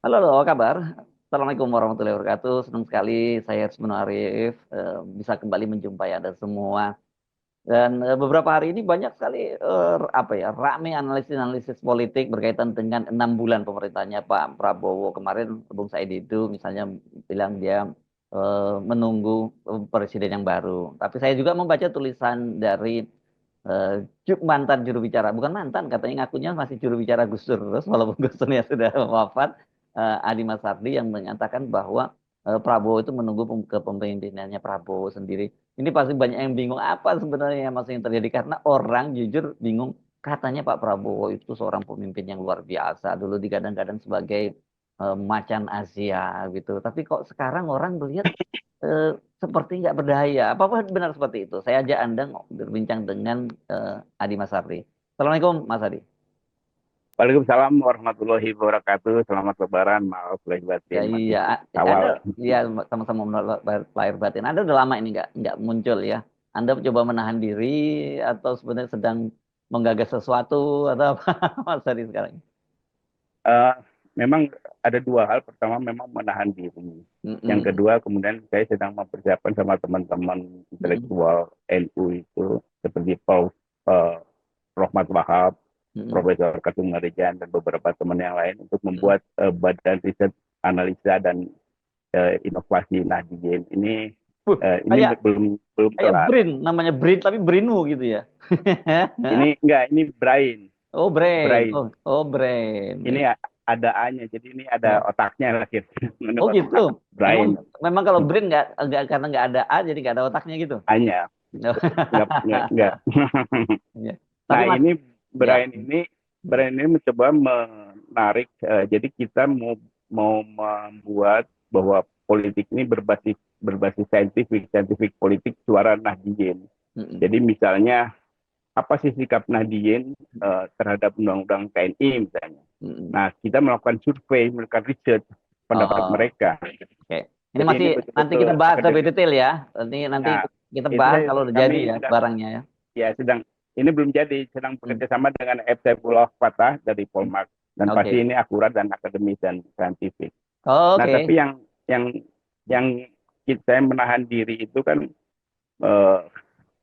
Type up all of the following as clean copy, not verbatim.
Halo, halo, apa kabar? Assalamualaikum warahmatullahi wabarakatuh. Senang sekali saya Resmano Arif bisa kembali menjumpai Anda semua. Dan beberapa hari ini banyak sekali apa ya rame analisis-analisis politik berkaitan dengan 6 bulan pemerintahnya Pak Prabowo. Kemarin Bung Said itu misalnya bilang dia menunggu presiden yang baru. Tapi saya juga membaca tulisan dari mantan juru bicara, bukan mantan, katanya ngakunya masih juru bicara Gus Dur terus walaupun Gus Durnya sudah wafat, Adi Masardi yang menyatakan bahwa Prabowo itu menunggu kepemimpinannya Prabowo sendiri. Ini pasti banyak yang bingung apa sebenarnya yang masih yang terjadi karena orang jujur bingung. Katanya Pak Prabowo itu seorang pemimpin yang luar biasa. Dulu digadang-gadang sebagai macan Asia gitu. Tapi kok sekarang orang melihat eh, seperti nggak berdaya. Apa benar seperti itu? Saya ajak Anda berbincang dengan Adi Masardi. Assalamualaikum Mas Adi. Waalaikumsalam warahmatullahi wabarakatuh. Selamat Lebaran, maaf lahir Ya batin iya, masih Anda awal. ya sama-sama lahir batin. Anda udah lama ini nggak muncul ya. Anda coba menahan diri atau sebenarnya sedang menggagas sesuatu atau apa Mas Adi sekarang? Eh, Memang ada dua hal. Pertama memang menahan diri. Yang Mm-mm. kedua kemudian saya sedang mempersiapkan sama teman-teman Mm-mm. intelektual NU itu seperti Paul Rohmat Wahab, Mm-mm. Profesor Katung Marijan dan beberapa teman yang lain untuk Mm-mm. membuat badan riset analisa dan inovasi Nahdien. Wuh, Ini kayak belum belum kayak kelar. Brin, namanya Brin tapi Brinu gitu ya. Ini Brain. Oh, Brain. Brain. Oh, Brain. Ini ada A-nya, jadi ini ada Oh, otaknya lah gitu. oh gitu. Memang Brain. memang kalau Brain nggak karena nggak ada A jadi nggak ada otaknya gitu. A-nya. Enggak. Ya. Tapi Nah, Mas, ini ya. Brain ini mencoba menarik, jadi kita mau mau membuat bahwa politik ini berbasis scientific politik suara Nahdien. Mm-mm. Jadi misalnya apa sih sikap Nahdien terhadap undang-undang TNI misalnya. Mm-mm. Nah, kita melakukan survei, melakukan research pendapat Oh, mereka. oke. Ini Jadi masih ini nanti betul-betul kita bahas lebih akademik. detail ya. Nanti Nah, kita itu bahas kalau udah jadi kami ya sedang barangnya ya. sedang ini belum jadi, sedang Hmm. bekerja sama dengan F. Saifullah Fatah dari Polmark dan pasti Oke. ini akurat dan akademis dan saintifik. Nah, Oke. tapi yang yang saya menahan diri itu kan eh,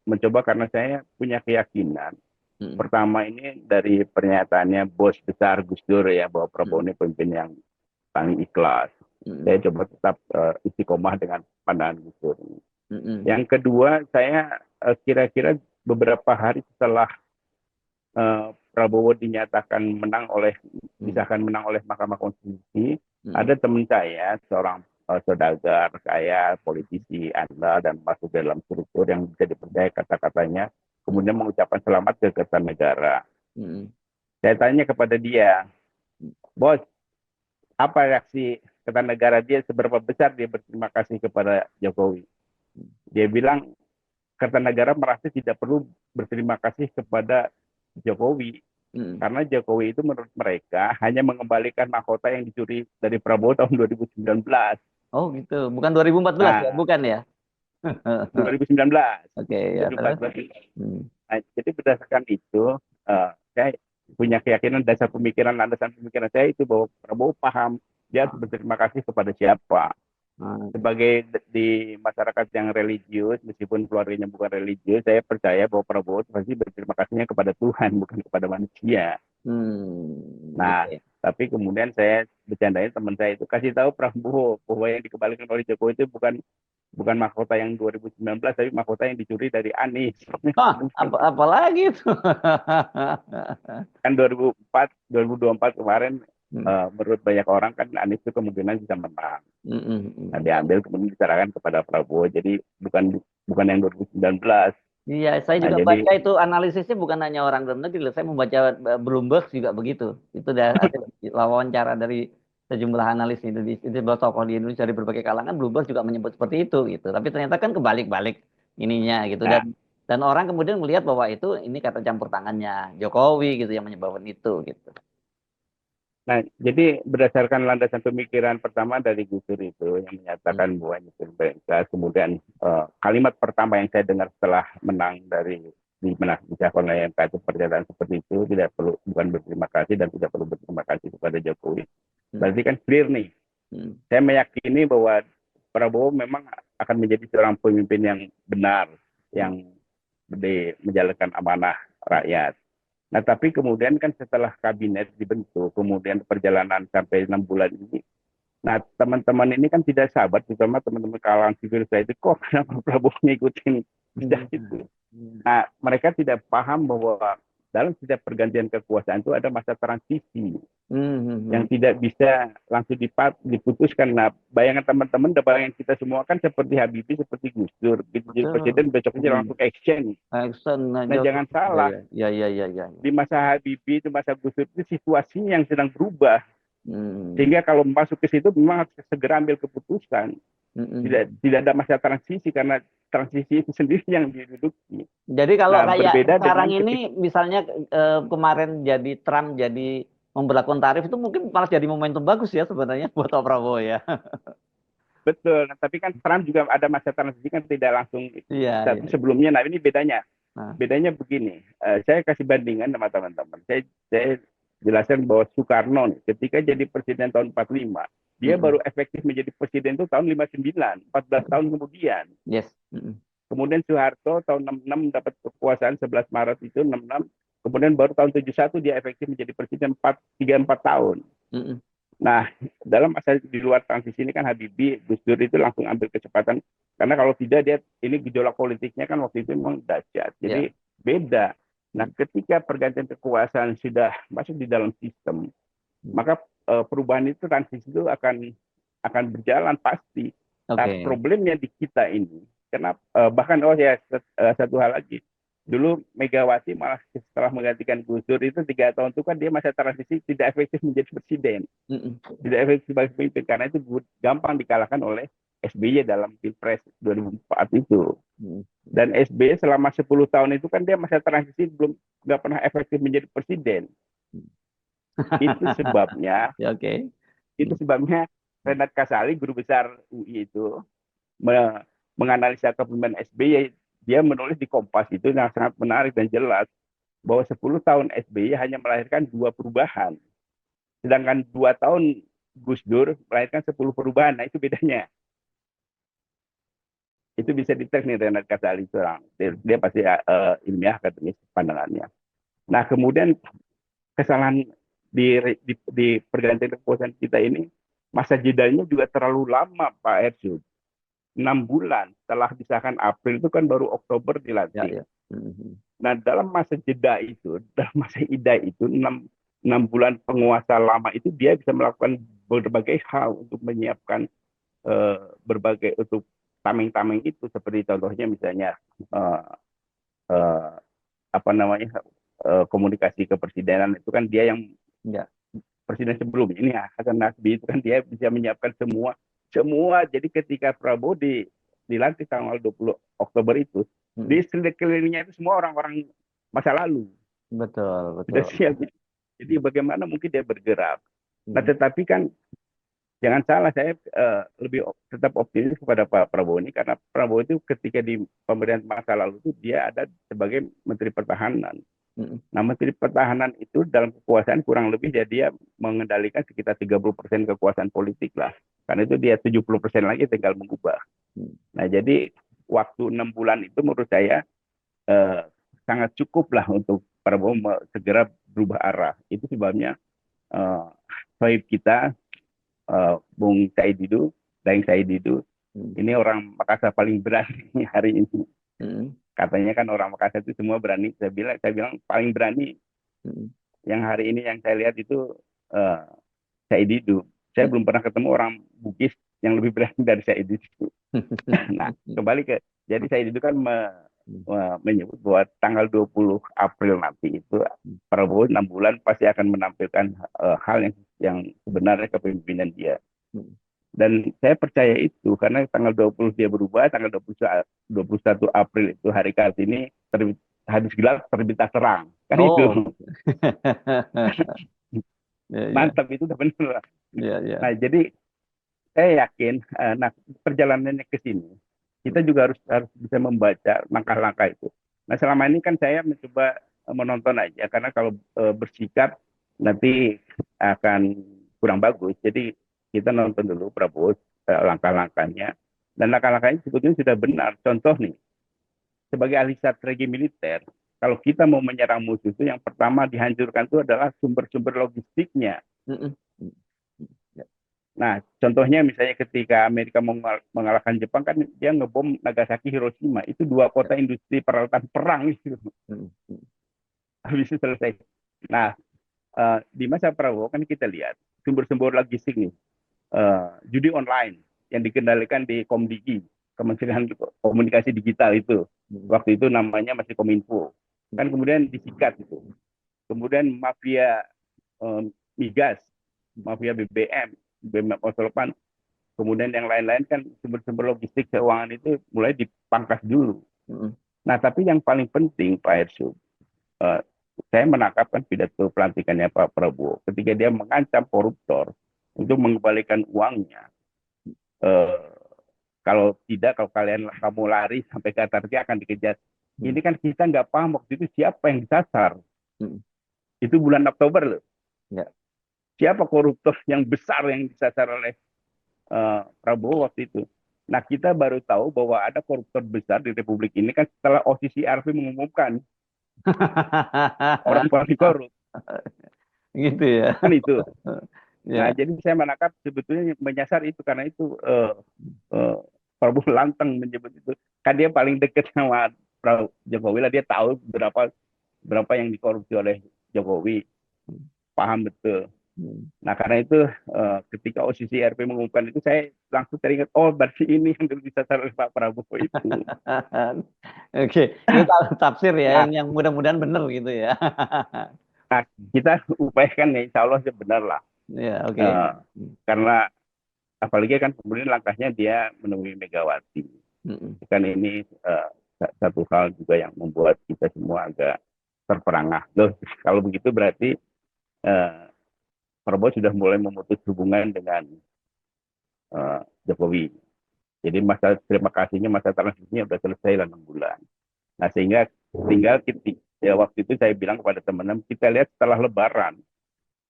mencoba karena saya punya keyakinan. Mm-mm. Pertama ini dari pernyataannya bos besar Gus Dur ya bahwa Prabowo Mm-mm. ini pemimpin yang paling ikhlas. Mm-mm. Saya coba tetap istiqomah dengan pandangan Gus Dur. Mm-mm. Yang kedua, saya kira-kira beberapa hari setelah Prabowo Mm-mm. disahkan menang oleh Mahkamah Konstitusi, Mm-mm. ada teman saya, seorang saudagar, kaya, politisi, andal, dan masuk dalam struktur yang bisa dipercaya kata-katanya, kemudian mengucapkan selamat ke Kertanegara. Mm-mm. Saya tanya kepada dia, bos, apa reaksi Kertanegara dia, seberapa besar dia berterima kasih kepada Jokowi? Dia bilang, Kertanegara merasa tidak perlu berterima kasih kepada Jokowi, Mm-mm. karena Jokowi itu menurut mereka hanya mengembalikan mahkota yang dicuri dari Prabowo tahun 2019. Oh gitu. Bukan 2014 ya? Nah, Bukan ya? 2019. Oke ya terus. 2014. Hmm. Nah, jadi berdasarkan itu, saya punya keyakinan dasar pemikiran, landasan pemikiran saya itu bahwa Prabowo paham dia harus Ah, berterima kasih kepada siapa. oke. Sebagai di masyarakat yang religius, meskipun keluarganya bukan religius, saya percaya bahwa Prabowo pasti berterima kasihnya kepada Tuhan, bukan kepada manusia. Nah, Oke. tapi kemudian saya bercandain teman saya itu kasih tahu Prabowo bahwa yang dikembalikan oleh Jokowi itu bukan bukan mahkota yang 2019, tapi mahkota yang dicuri dari Anies. Ah, apa lagi itu? Kan 2004, 2024 kemarin Hmm. menurut banyak orang kan Anies itu kemungkinan bisa menang. Mm-mm. Nah, Mm-mm. diambil kemudian diserahkan kepada Prabowo. Jadi bukan bukan yang 2019. Iya, saya Nah, juga jadi baca itu analisisnya bukan hanya orang dalam negeri loh. Saya membaca Bloomberg juga begitu. Itu ada hasil wawancara dari sejumlah analis Indonesia, itu tokoh di Indonesia dari berbagai kalangan. Bloomberg juga menyebut seperti itu gitu. Tapi ternyata kan kebalik-balik ininya gitu nah, dan orang kemudian melihat bahwa itu ini kata campur tangannya Jokowi gitu yang menyebabkan itu gitu. Nah, jadi berdasarkan landasan pemikiran pertama dari Gus Dur itu yang Hmm. menyatakan bahwa nyusun bangsa, kemudian kalimat pertama yang saya dengar setelah menang dari disahkan oleh MK itu pernyataan seperti itu tidak perlu bukan berterima kasih dan tidak perlu berterima kasih kepada Jokowi. Hmm. Berarti kan clear nih. Hmm. Saya meyakini bahwa Prabowo memang akan menjadi seorang pemimpin yang benar, Hmm. yang menjalankan amanah rakyat. Nah, tapi kemudian kan setelah kabinet dibentuk, kemudian perjalanan sampai 6 bulan ini, nah teman-teman ini kan tidak sabar, terutama teman-teman kalangan sipil saya itu, kok kenapa Prabowo ngikutin sejak Hmm. itu. Hmm. Nah, mereka tidak paham bahwa dalam setiap pergantian kekuasaan itu ada masa transisi Hmm. Hmm. yang Hmm. tidak bisa langsung diputuskan. Nah, bayangan teman-teman, bayangan kita semua kan seperti Habibie, seperti Gus Dur, begitu jadi Betul. presiden besoknya Hmm. langsung action. Action Nah, jangan Jokowi. Ya, salah, ya, ya, ya, ya, ya, ya. di masa Habibie, di masa Gus Dur itu situasinya yang sedang berubah. Hmm. Sehingga kalau masuk ke situ memang harus segera ambil keputusan. Hmm. Tidak ada masa transisi karena transisi itu sendiri yang diduduki. Jadi kalau Nah, kayak berbeda sekarang dengan ini ketika misalnya kemarin jadi Trump jadi memberlakukan tarif itu mungkin malah jadi momentum bagus ya sebenarnya buat Pak Prabowo ya. betul, tapi kan Trump juga ada masa transisi kan tidak langsung Iya, iya, tapi iya. sebelumnya. Nah, ini bedanya. Nah, Bedanya begini, saya kasih bandingan sama teman-teman. Saya jelaskan bahwa Soekarno nih, ketika jadi presiden tahun 45, dia mm-mm. baru efektif menjadi presiden itu tahun 59, 14 tahun kemudian. Yes. Mm-mm. Kemudian Soeharto tahun 66 dapat kekuasaan 11 Maret itu 66. Kemudian baru tahun 71 dia efektif menjadi presiden 4 tahun. Mm-mm. Nah, dalam masa di luar transisi ini kan Habibie, Gus Dur itu langsung ambil kecepatan karena kalau tidak dia ini gejolak politiknya kan waktu itu memang dahsyat. Ya. Jadi beda. Nah, Mm. ketika pergantian kekuasaan sudah masuk di dalam sistem, Mm. maka perubahan itu transisi itu akan berjalan pasti. Nah, Oke. problemnya di kita ini, kenapa bahkan satu hal lagi. Dulu Megawati malah setelah menggantikan Gus Dur itu 3 tahun itu kan dia masa transisi tidak efektif menjadi presiden, Mm-mm. tidak efektif sebagai pemimpin karena itu gampang dikalahkan oleh SBY dalam Pilpres 2004 itu. Mm. Dan SBY selama 10 tahun itu kan dia masa transisi belum nggak pernah efektif menjadi presiden. Itu sebabnya Ya, oke. itu Mm. sebabnya Renat Kasali, guru besar UI itu, menganalisa kepemimpinan SBY. Dia menulis di Kompas itu yang sangat menarik dan jelas bahwa 10 tahun SBY hanya melahirkan 2 perubahan. Sedangkan 2 tahun Gus Dur melahirkan 10 perubahan. Nah, itu bedanya. Itu bisa dites nih Renat Kasali itu. Dia pasti ilmiah akademis pandangannya. Nah, kemudian kesalahan di pergantian kekuasaan kita ini, masa jedanya juga terlalu lama, Pak Ersud. 6 bulan setelah disahkan April itu kan baru Oktober Ya, dilantik. ya. Mm-mm. Nah, dalam masa jeda itu, dalam masa ida itu, 6 bulan penguasa lama itu dia bisa melakukan berbagai hal untuk menyiapkan berbagai untuk tameng-tameng itu, seperti contohnya misalnya eh, eh, apa namanya komunikasi kepresidenan itu kan dia yang Ya. presiden sebelumnya ini Hasan Nasbi itu kan dia bisa menyiapkan semua semua. Jadi ketika Prabowo dilantik tanggal 20 Oktober itu, di Mm. sekelilingnya itu semua orang-orang masa lalu Betul, sudah betul. siap. Jadi bagaimana mungkin dia bergerak. Nah, Mm. tetapi kan jangan salah, saya lebih tetap optimis kepada Pak Prabowo ini karena Prabowo itu ketika di pemerintahan masa lalu itu dia ada sebagai Menteri Pertahanan. Mm. Nah, Menteri Pertahanan itu dalam kekuasaan kurang lebih dia mengendalikan sekitar 30% kekuasaan politik lah. Karena itu dia 70% lagi tinggal mengubah. Mm. Nah, jadi waktu 6 bulan itu menurut saya eh, sangat cukup lah untuk Prabowo segera berubah arah. Itu sebabnya eh, kita, Bung Said Didu, Daeng Said Didu, Mm. ini orang Makassar paling berani hari ini. Mm. Katanya kan orang Makassar itu semua berani. Saya bilang paling berani Mm. yang hari ini yang saya lihat itu uh, Said Didu. Saya belum pernah ketemu orang Bugis yang lebih berani dari Said Didu. Nah, kembali ke jadi Said Didu kan menyebut bahwa tanggal 20 April nanti itu Prabowo 6 bulan pasti akan menampilkan hal yang sebenarnya kepemimpinan dia. Mm. Dan saya percaya itu karena tanggal 20 dia berubah, tanggal 21 April itu hari Kartini habis gelap terbitlah terang. Kan Oh. itu. Ya, ya, Mantap, itu udah benar. ya, ya. Nah, jadi saya yakin, nah perjalanannya ke sini, kita juga harus harus bisa membaca langkah-langkah itu. Nah, selama ini kan saya mencoba menonton aja, karena kalau bersikap nanti akan kurang bagus. Jadi kita nonton dulu Prabowo, langkah-langkahnya, dan langkah-langkahnya sebetulnya sudah benar. Contoh nih, sebagai ahli strategi militer, kalau kita mau menyerang musuh itu yang pertama dihancurkan itu adalah sumber-sumber logistiknya. Mm-mm. Mm. Ya. Nah, contohnya misalnya ketika Amerika mengalahkan Jepang kan dia ngebom Nagasaki, Hiroshima. Itu dua Ya. kota industri peralatan perang itu. Mm, mm, Habis itu selesai. Nah, di masa Prabowo kan kita lihat sumber-sumber logistik nih. Judi online yang dikendalikan di Komdigi, Kementerian Komunikasi Digital itu. mm, Waktu itu namanya masih Kominfo. Kan mm, kemudian disikat itu. Kemudian mafia migas, mafia BBM, BBM Oslopan, kemudian yang lain-lain kan sumber-sumber logistik keuangan itu mulai dipangkas dulu. mm, Nah, tapi yang paling penting Pak Hersud, uh, saya menangkapkan pidato pelantikannya Pak Prabowo ketika dia mengancam koruptor untuk mengembalikan uangnya. Uh, Kalau tidak, kalau kamu lari sampai ke Antartika akan dikejar. mm, Ini kan kita nggak paham waktu itu siapa yang disasar. mm. Itu bulan Oktober loh. Ya. Siapa koruptor yang besar yang disasar oleh Prabowo waktu itu. Nah, kita baru tahu bahwa ada koruptor besar di Republik ini kan setelah OCCRP mengumumkan orang paling korup. Gitu ya. Kan itu. Nah, Ya. jadi saya menangkap sebetulnya menyasar itu karena itu uh, Prabowo lantang menyebut itu. Kan dia paling dekat sama Jokowi lah, dia tahu berapa berapa yang dikorupsi oleh Jokowi, paham betul. Mm. Nah, karena itu ketika OCCRP mengumumkan itu saya langsung teringat, oh berarti ini yang dulu disasar oleh Pak Prabowo itu. Oke, itu tafsir ya Nah, yang mudah-mudahan benar gitu ya. nah, kita upayakan ya insya Allah benar lah. Ya, oke. Eh, karena apalagi kan kemudian langkahnya dia menemui Megawati. Mm-mm. Kan ini satu hal juga yang membuat kita semua agak terperangah. Loh, kalau begitu berarti eh, Prabowo sudah mulai memutus hubungan dengan Jokowi. Jadi masa terima kasihnya, masa transisinya sudah selesai lah 6 bulan. Nah, sehingga tinggal kita, ya waktu itu saya bilang kepada teman-teman, kita lihat setelah Lebaran.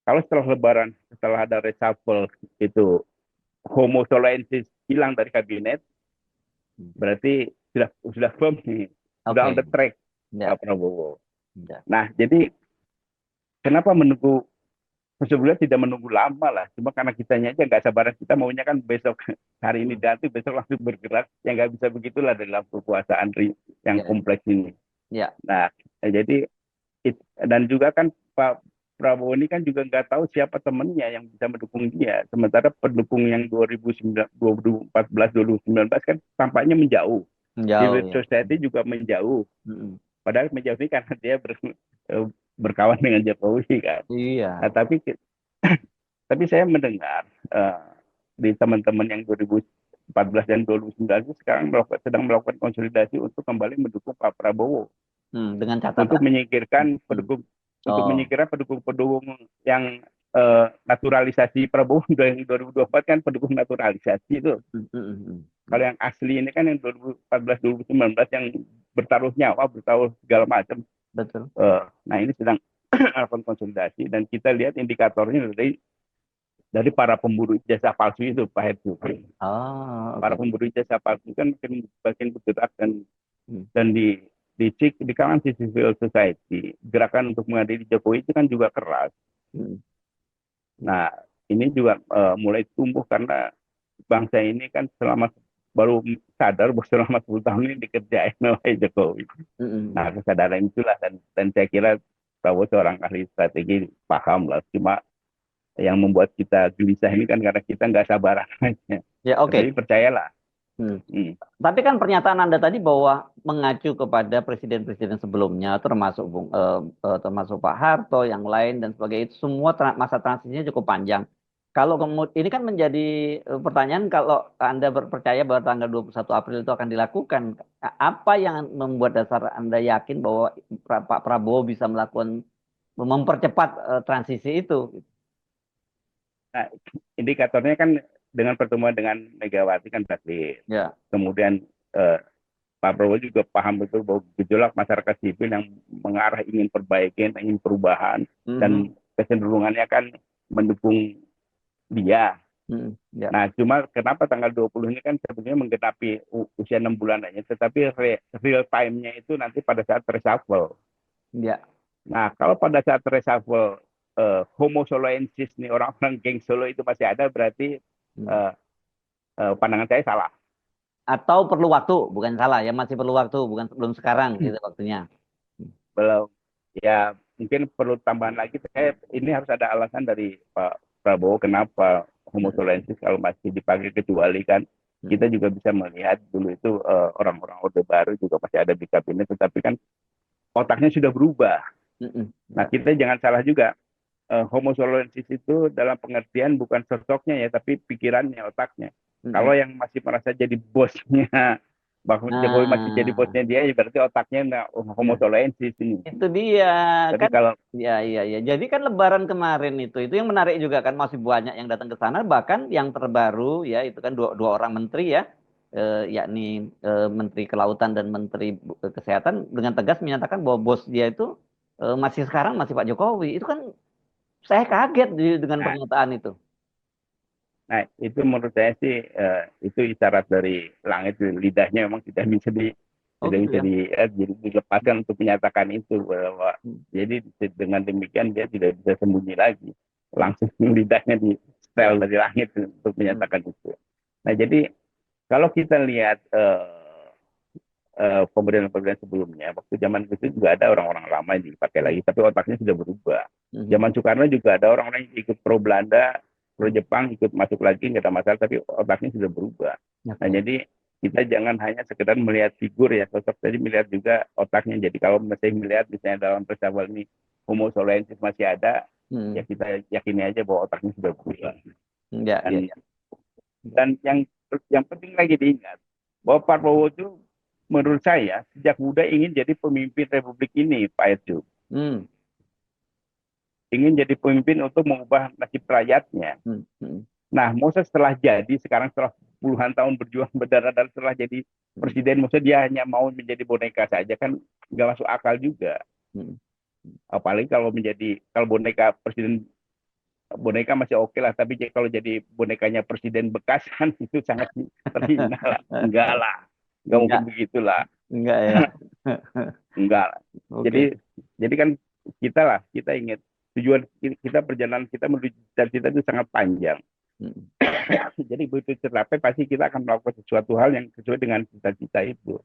Kalau setelah Lebaran, setelah ada reshuffle itu Homo soloensis hilang dari kabinet, berarti sudah firm nih, sudah on Oke. the track Ya, Pak Prabowo. ya. Nah, jadi kenapa menunggu, sebenarnya tidak menunggu lama lah, cuma karena kitanya aja nggak sabaran, kita maunya kan besok, hari ini Mm. ganti, besok langsung bergerak, ya nggak bisa begitulah dalam kekuasaan yang Ya, kompleks ini. ya. Nah, jadi dan juga kan Pak Prabowo ini kan juga nggak tahu siapa temennya yang bisa mendukung dia. Sementara pendukung yang 2009, 2014, 2019 kan tampaknya menjauh. Jauh Civil ya. society juga menjauh. Mm-mm. Padahal menjauh ini karena dia berkawan dengan Jokowi kan. Nah, Iya. tapi saya mendengar di teman-teman yang 2014 dan 2019 itu sekarang sedang melakukan konsolidasi untuk kembali mendukung Pak Prabowo, Dengan untuk catatan. menyingkirkan Mm. pendukung, untuk Oh. menyingkirkan pendukung-pendukung yang naturalisasi Prabowo yang 2024 kan pendukung naturalisasi itu. Mm, mm, mm, Kalau mm. yang asli ini kan yang 2014 2019 yang bertaruh nyawa, bertaruh segala macam. Betul. Nah, ini sedang melakukan konsolidasi dan kita lihat indikatornya dari para pemburu jasa palsu itu Pak Heru. Oh, Para oke. pemburu jasa palsu kan makin bergerak Mm, dan di kalangan civil society, gerakan untuk mengadili Jokowi itu kan juga keras. mm, Nah, ini juga mulai tumbuh karena bangsa ini kan baru sadar bahwa selama 10 tahun ini dikerjain oleh Jokowi. mm, Nah, mm. kesadaran itulah dan saya kira Prabowo seorang ahli strategi paham lah. Cuma yang membuat kita gelisah ini kan karena kita nggak sabaran aja. Ya, oke. Tapi percayalah. Mm. Hmm. Tapi kan pernyataan Anda tadi bahwa mengacu kepada presiden-presiden sebelumnya, termasuk termasuk Pak Harto, yang lain dan sebagainya, itu semua masa transisinya cukup panjang. Kalau kemudian ini kan menjadi pertanyaan, kalau Anda percaya bahwa tanggal 21 April itu akan dilakukan, apa yang membuat dasar Anda yakin bahwa Pak Prabowo bisa mempercepat transisi itu? Nah, indikatornya kan dengan pertemuan dengan Megawati kan tadi. Ya. Kemudian eh, Pak Prabowo juga paham betul bahwa gejolak masyarakat sipil yang mengarah ingin perbaikan, ingin perubahan, Mhm. dan kecenderungannya kan mendukung dia. Mhm. Ya. Nah, cuma kenapa tanggal 20 ini kan sebetulnya menggenapi usia 6 bulan aja, tetapi real time-nya itu nanti pada saat reshuffle. Ya. Nah, kalau pada saat reshuffle Homo soloensis nih, orang-orang geng Solo itu masih ada, berarti Hmm. eh, pandangan saya salah. Atau perlu waktu, bukan salah ya, masih perlu waktu, bukan belum sekarang gitu waktunya. Belum, ya mungkin perlu tambahan lagi. Ini harus ada alasan dari Pak Prabowo kenapa Homo Hmm. soloensis kalau masih dipakai, kecuali kan Hmm. kita juga bisa melihat dulu itu orang-orang Orde Baru juga masih ada di kabinet, tetapi kan otaknya sudah berubah. Hmm. Nah, Ya. kita jangan salah juga. Homo soloensis itu dalam pengertian bukan sosoknya ya, tapi pikirannya, otaknya. Hmm. Kalau yang masih merasa jadi bosnya, bahwa Jokowi masih jadi Nah, bosnya dia, ya berarti otaknya nggak Homo ya. soloensis ini. Itu dia Tapi kan. kalau Ya, iya, iya. Jadi kan Lebaran kemarin itu yang menarik juga kan, masih banyak yang datang ke sana. Bahkan yang terbaru ya itu kan dua orang menteri ya, yakni Menteri Kelautan dan Menteri Kesehatan dengan tegas menyatakan bahwa bos dia itu masih sekarang masih Pak Jokowi. Itu kan saya kaget dengan nah, pernyataan itu. nah, itu menurut saya sih itu isyarat dari langit. Lidahnya memang Oh tidak gitu bisa ya. jadi dilepaskan untuk menyatakan itu bahwa, Hmm. jadi dengan demikian dia tidak bisa sembunyi lagi, langsung lidahnya di setel Ya. dari langit untuk Hmm. menyatakan itu. Nah, jadi kalau kita lihat pemerintahan-pemerintahan sebelumnya, waktu zaman itu juga ada orang-orang lama yang dipakai lagi, tapi otaknya sudah berubah. Hmm. Zaman Soekarno juga ada orang-orang yang ikut pro Belanda, pro Hmm. Jepang, ikut masuk lagi, nggak ada masalah, tapi otaknya sudah berubah. Nah, Oke. jadi kita jangan hanya sekedar melihat figur ya, sosok, tadi melihat juga otaknya. Jadi kalau masih melihat misalnya dalam peristiwa ini Homo soloensis masih ada, ya Hmm. kita yakini aja bahwa otaknya sudah berubah. Ya, ya, Dan ya. yang penting lagi diingat bahwa Pak Prabowo itu menurut saya sejak muda ingin jadi pemimpin Republik ini, Pak Edu. Hmm. Ingin jadi pemimpin untuk mengubah nasib rakyatnya. Hmm. Hmm. Nah, Moses setelah jadi, sekarang setelah puluhan tahun berjuang berdarah dan setelah jadi Hmm. presiden, maksudnya dia hanya mau menjadi boneka saja, kan nggak masuk akal juga. Hmm. Apalagi kalau boneka presiden, boneka masih oke lah, tapi kalau jadi bonekanya presiden bekas kan itu sangat terhina lah. Enggak mungkin Enggak, begitulah. enggak ya. Enggak. Oke. Jadi kan kita ingat tujuan kita, perjalanan kita menuju cita-cita itu sangat panjang. Hmm. Jadi begitu tercapai pasti kita akan melakukan sesuatu hal yang sesuai dengan cita-cita itu.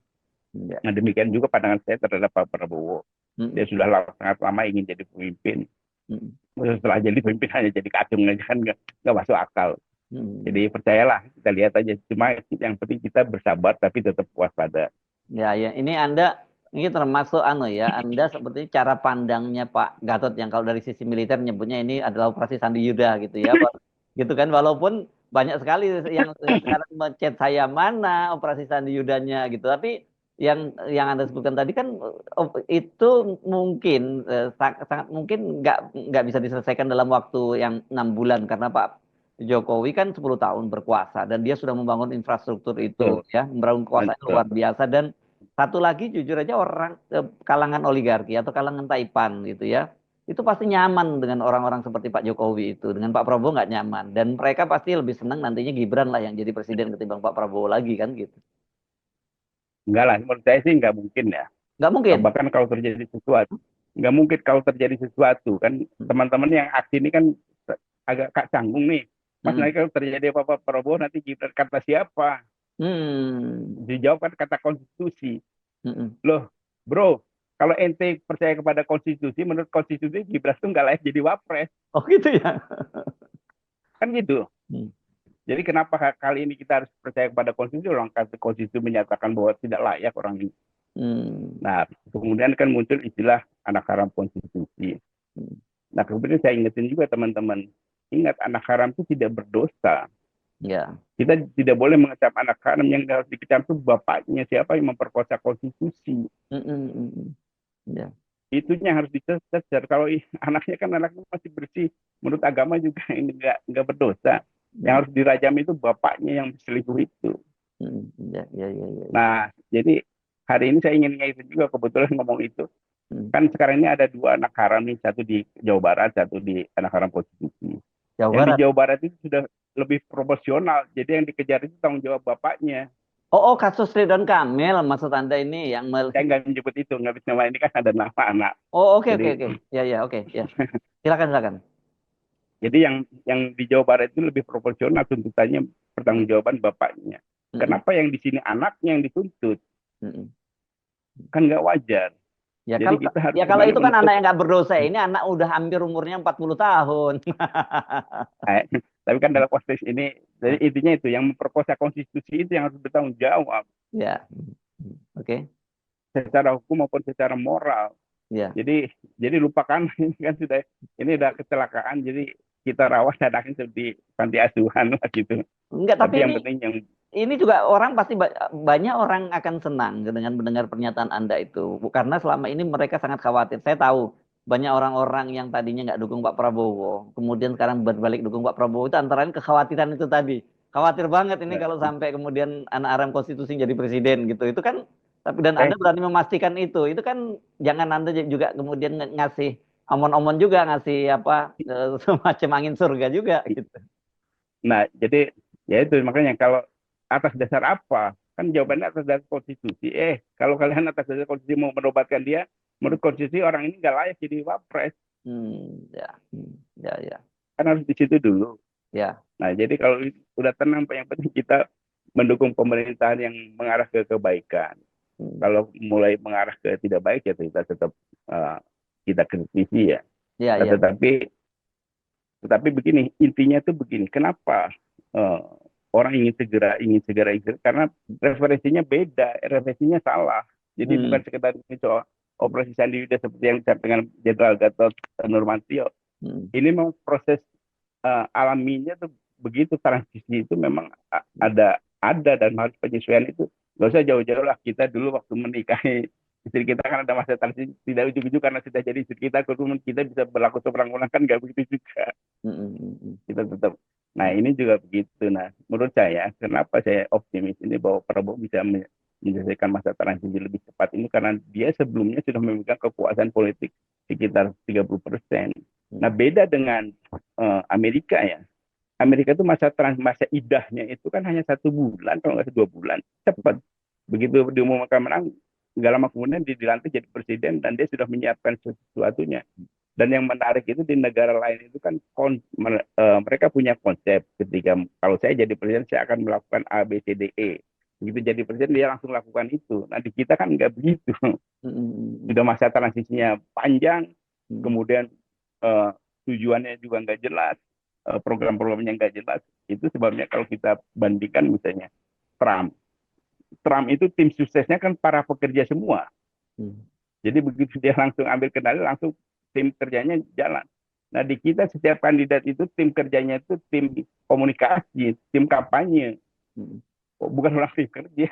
Ya. Nah, demikian juga pandangan saya terhadap Pak Prabowo. Hmm. Dia sudah sangat lama ingin jadi pemimpin. Hmm. Setelah jadi pemimpin hanya jadi kacung aja kan nggak masuk akal. Hmm. Jadi percayalah, kita lihat aja. Cuma yang penting kita bersabar tapi tetap waspada. Ya, ya. Ini termasuk anu ya. Anda seperti cara pandangnya Pak Gatot yang kalau dari sisi militer nyebutnya ini adalah operasi Sandi Yuda gitu ya. Gitu kan. Walaupun banyak sekali yang sekarang mencet saya mana operasi Sandi Yudanya gitu. Tapi yang Anda sebutkan tadi kan itu mungkin sangat mungkin nggak bisa diselesaikan dalam waktu yang 6 bulan karena Pak Jokowi kan 10 tahun berkuasa dan dia sudah membangun infrastruktur itu Betul, ya, membangun kekuasaan betul. luar biasa dan satu lagi jujur aja orang kalangan oligarki atau kalangan Taipan gitu ya. Itu pasti nyaman dengan orang-orang seperti Pak Jokowi itu. Dengan Pak Prabowo nggak nyaman dan mereka pasti lebih senang nantinya Gibran lah yang jadi presiden ketimbang Pak Prabowo lagi kan gitu. Enggak lah, menurut saya sih nggak mungkin ya. Nggak mungkin. Bahkan kalau terjadi sesuatu, nggak mungkin kalau terjadi sesuatu kan, Hmm. teman-teman yang aksi ini kan agak kak canggung nih. Mas, Hmm. nanti kalau terjadi apa-apa Prabowo nanti kita kata siapa? Hmm. Dijawab kan kata konstitusi. Hmm. Loh, bro, kalau ente percaya kepada konstitusi, menurut konstitusi Gibran tuh nggak layak jadi wapres. Oh gitu ya. Kan gitu. Hmm. Jadi kenapa kali ini kita harus percaya kepada konstitusi? Orang kata konstitusi menyatakan bahwa tidak layak orang ini. Hmm. Nah, kemudian kan muncul istilah anak haram konstitusi. Hmm. Nah, kemudian saya ingetin juga teman-teman, ingat anak haram itu tidak berdosa. Ya. Kita tidak boleh mengecap anak haram, yang harus dikecap itu bapaknya siapa yang memperkosa konstitusi. Hmm. Hmm. Hmm. Ya. itunya harus dicecer. Kalau anaknya kan anaknya masih bersih, menurut agama juga ini nggak berdosa. Yang Hmm, harus dirajam itu bapaknya yang selingkuh itu. ya, ya, ya, ya, ya. Nah, jadi hari ini saya ingin ngaitin juga kebetulan ngomong itu. Hmm. Kan sekarang ini ada dua anak haram nih, satu di Jawa Barat, satu di anak haram prostitusi. Jawa Yang di Barat. Jawa Barat itu sudah lebih proporsional. Jadi yang dikejar itu tanggung jawab bapaknya. Oh, oh, kasus Ridwan Kamil maksud Anda ini yang Saya nggak menyebut itu, nggak bisa nama ini kan ada nama anak. Oh, oke, oke, Jadi oke. Ya, ya, oke, ya. Silakan, silakan. jadi yang di Jawa Barat itu lebih proporsional tuntutannya Hmm, pertanggungjawaban bapaknya. hmm, Kenapa yang di sini anaknya yang dituntut? hmm. Kan nggak wajar. Ya Jadi kalau kita harus ya kalau gimana itu kan anak menutup. yang nggak berdosa, ini anak udah hampir umurnya 40 tahun. Eh, tapi kan dalam konteks ini, jadi intinya itu yang memperkosa konstitusi itu yang harus bertanggung jawab Ya. Oke. secara hukum maupun secara moral. Ya. Jadi lupakan ini kan sudah ini udah kecelakaan. Jadi kita rawat anaknya seperti panti asuhan lah gitu. Enggak, Tapi tapi yang penting yang ini juga orang pasti banyak orang akan senang dengan mendengar pernyataan Anda itu. Karena selama ini mereka sangat khawatir. Saya tahu banyak orang-orang yang tadinya nggak dukung Pak Prabowo, kemudian sekarang berbalik dukung Pak Prabowo itu antara lain kekhawatiran itu tadi. Khawatir banget ini kalau sampai kemudian anak haram konstitusi jadi presiden gitu. Itu kan tapi dan eh Anda berani memastikan itu. Itu kan jangan Anda juga kemudian ngasih omon-omon juga ngasih apa semacam angin surga juga gitu. nah jadi ya itu makanya kalau atas dasar apa? Kan jawabannya atas dasar konstitusi. Kalau kalian atas dasar konstitusi mau menobatkan dia, menurut konstitusi orang ini nggak layak jadi wapres. Ya. Ya, ya. Kan harus di situ dulu. Ya. Nah, jadi kalau udah tenang, Pak, yang penting kita mendukung pemerintahan yang mengarah ke kebaikan. Hmm. Kalau mulai mengarah ke tidak baik ya kita tetap uh, kita kritisi ya. Ya, Nah, ya. tetapi begini, intinya tuh begini. Kenapa uh, orang ingin segera karena referensinya beda, referensinya salah. Jadi bukan Hmm. sekedar ini soal operasi Sandi Yuda seperti yang disampaikan Jenderal Gatot Nurmantio. Hmm. Ini memang proses alaminya tuh begitu transisi itu memang Hmm. ada dan harus penyesuaian itu nggak usah jauh-jauh lah kita dulu waktu menikahi istri kita kan ada masa transisi tidak ujung-ujung karena sudah jadi istri kita kemudian kita bisa berlaku seberang-berang kan nggak begitu juga Hmm. Hmm. Hmm. kita tetap nah Hmm. ini juga begitu nah menurut saya kenapa saya optimis ini bahwa Prabowo bisa menyelesaikan masa transisi lebih cepat ini karena dia sebelumnya sudah memegang kekuasaan politik sekitar 30%. Nah Hmm. beda dengan Amerika ya Amerika itu masa idahnya itu kan hanya 1 bulan kalau nggak 2 bulan cepat begitu diumumkan menang nggak lama kemudian dia dilantik jadi presiden dan dia sudah menyiapkan sesuatunya dan yang menarik itu di negara lain itu kan mereka punya konsep ketika kalau saya jadi presiden saya akan melakukan A B C D E begitu jadi presiden dia langsung lakukan itu nah di kita kan nggak begitu Hmm. sudah masa transisinya panjang Hmm. kemudian uh, tujuannya juga nggak jelas, program-programnya nggak jelas. Itu sebabnya kalau kita bandingkan misalnya Trump, Trump itu tim suksesnya kan para pekerja semua. Hmm. Jadi begitu dia langsung ambil kendali, langsung tim kerjanya jalan. Nah di kita setiap kandidat itu tim kerjanya itu tim komunikasi, tim kampanye, Hmm. bukan orang tim kerja.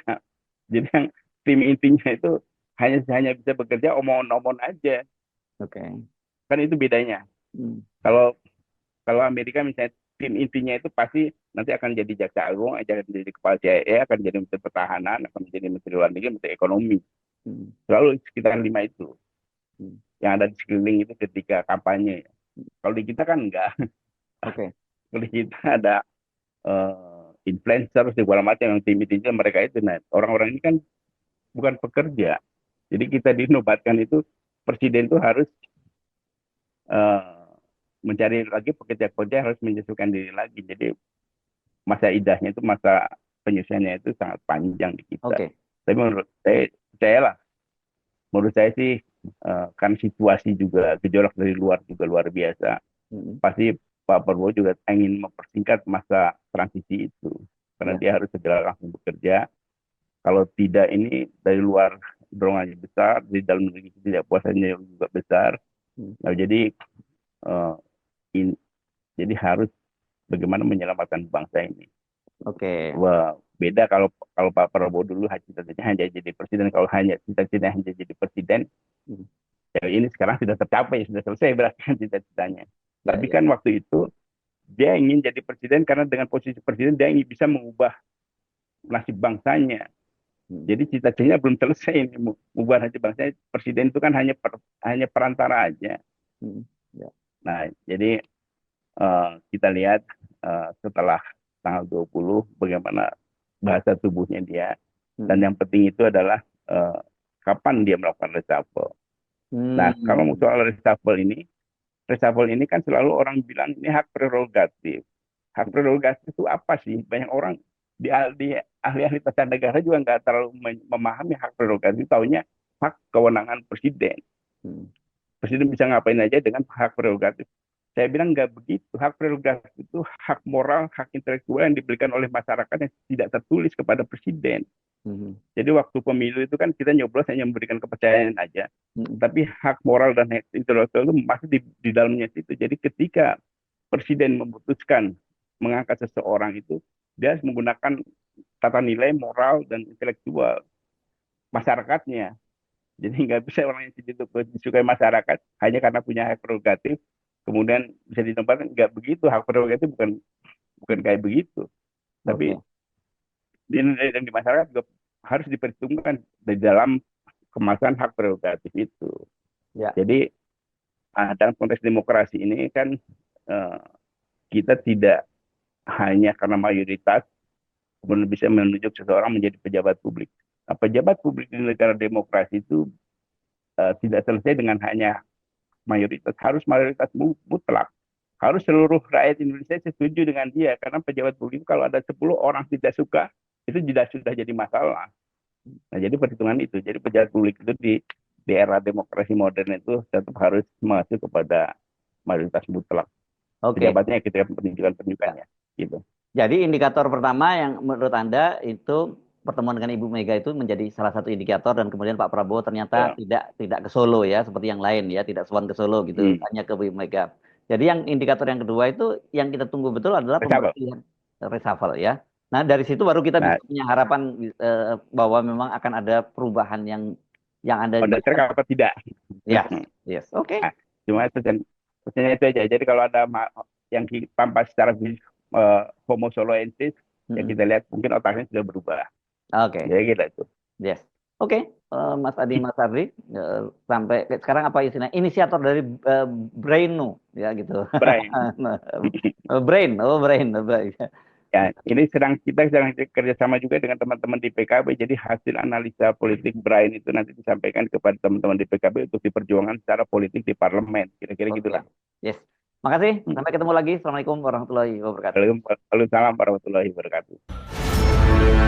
Jadi yang tim intinya itu hanya bisa bekerja omong-omong aja. Oke. Kan itu bedanya. Hmm. Kalau Kalau Amerika misalnya tim intinya itu pasti nanti akan jadi jaksa agung, akan jadi kepala CIA, akan jadi menteri pertahanan, akan menjadi menteri luar negeri, menteri ekonomi. Hmm. Selalu sekitar 5 itu Hmm. yang ada di sekeliling itu ketika kampanye. Kalau di kita kan enggak. Oke. Kalau di kita ada influencer segala macam yang tim intinya mereka itu. Nah, orang-orang ini kan bukan pekerja. Jadi kita dinobatkan itu presiden itu harus uh, mencari lagi pekerja-pekerja harus menyesuaikan diri lagi. Jadi masa idahnya itu masa penyusunannya itu sangat panjang di kita. Oke. Tapi menurut saya percayalah, menurut saya sih kan situasi juga gejolak dari luar juga luar biasa. Hmm. Pasti Pak Prabowo juga ingin mempersingkat masa transisi itu karena Ya. dia harus segera langsung bekerja. Kalau tidak ini dari luar dorongannya besar, di dalam negeri tidak puasanya juga besar. Hmm. Nah, uh, in, jadi harus bagaimana menyelamatkan bangsa ini. Oke. Wah, beda kalau kalau Pak Prabowo dulu cita-citanya hanya jadi presiden. Kalau hanya cita-citanya hanya jadi presiden, Hmm. Ya, ini sekarang sudah tercapai, sudah selesai berarti kan cita-citanya. Ya, Tapi ya. kan waktu itu dia ingin jadi presiden karena dengan posisi presiden dia ingin bisa mengubah nasib bangsanya. Hmm. Jadi cita-citanya belum selesai ini mengubah nasib bangsanya. Presiden itu kan hanya perantara aja. Hmm. Ya. Nah, jadi kita lihat setelah tanggal 20 bagaimana bahasa tubuhnya dia. Dan Hmm. yang penting itu adalah kapan dia melakukan reshuffle. Nah, kalau Hmm. soal reshuffle ini kan selalu orang bilang ini hak prerogatif. Hak prerogatif itu apa sih? Banyak orang di ahli-ahli tata negara juga nggak terlalu memahami hak prerogatif, taunya hak kewenangan presiden. Hmm. Presiden bisa ngapain aja dengan hak prerogatif. Saya bilang nggak begitu. Hak prerogatif itu hak moral, hak intelektual yang diberikan oleh masyarakat yang tidak tertulis kepada presiden. Hmm. Jadi waktu pemilu itu kan kita nyoblos hanya memberikan kepercayaan aja. Hmm. Tapi hak moral dan hak intelektual itu masih di dalamnya situ. Jadi ketika presiden memutuskan mengangkat seseorang itu, dia harus menggunakan tata nilai moral dan intelektual masyarakatnya. Jadi nggak bisa orang yang disukai masyarakat hanya karena punya hak prerogatif, kemudian bisa ditempatkan. Nggak begitu, hak prerogatif bukan bukan kayak begitu. Tapi Oke. di masyarakat juga harus diperhitungkan di dalam kemasan hak prerogatif itu. Ya. Jadi dalam konteks demokrasi ini kan uh, kita tidak hanya karena mayoritas kemudian bisa menunjuk seseorang menjadi pejabat publik. Nah, pejabat publik di negara demokrasi itu tidak selesai dengan hanya mayoritas, harus mayoritas mutlak. Harus seluruh rakyat Indonesia setuju dengan dia, karena pejabat publik kalau ada 10 orang tidak suka, itu sudah jadi masalah. Nah, jadi perhitungan itu. Jadi pejabat publik itu di era demokrasi modern itu tetap harus masuk kepada mayoritas mutlak. Oke. Pejabatnya ketika Ya. penunjukannya. Gitu. Jadi indikator pertama yang menurut Anda itu pertemuan dengan Ibu Mega itu menjadi salah satu indikator dan kemudian Pak Prabowo ternyata Ya. tidak ke Solo ya seperti yang lain ya, tidak sowan ke Solo gitu, Hmm. hanya ke Ibu Mega. Jadi yang indikator yang kedua itu yang kita tunggu betul adalah Reshuffle. pemberhentian reshuffle ya. Nah, dari situ baru kita Nah, bisa punya harapan bahwa memang akan ada perubahan yang Anda on the track bayangkan. apa tidak? Yes, yes. Oke. Nah, cuma pesannya itu aja. Jadi kalau ada yang tampak secara homo soloensis, ya Mm-mm. kita lihat mungkin otaknya sudah berubah. Oke. Jadi gitu. Yes. Oke, Mas Adi, Mas Ardi, sampai sekarang apa istilahnya? Inisiator dari Brainu, ya gitu. Brian. Nah, Brain, oh Brain, baik. Ya, ini kita sedang kerjasama juga dengan teman-teman di PKB. Jadi hasil analisa politik Brian itu nanti disampaikan kepada teman-teman di PKB untuk diperjuangkan secara politik di parlemen. Kira-kira Oke, gitulah. yes. Makasih. Sampai ketemu lagi. Assalamualaikum warahmatullahi wabarakatuh. Waalaikumsalam warahmatullahi wabarakatuh.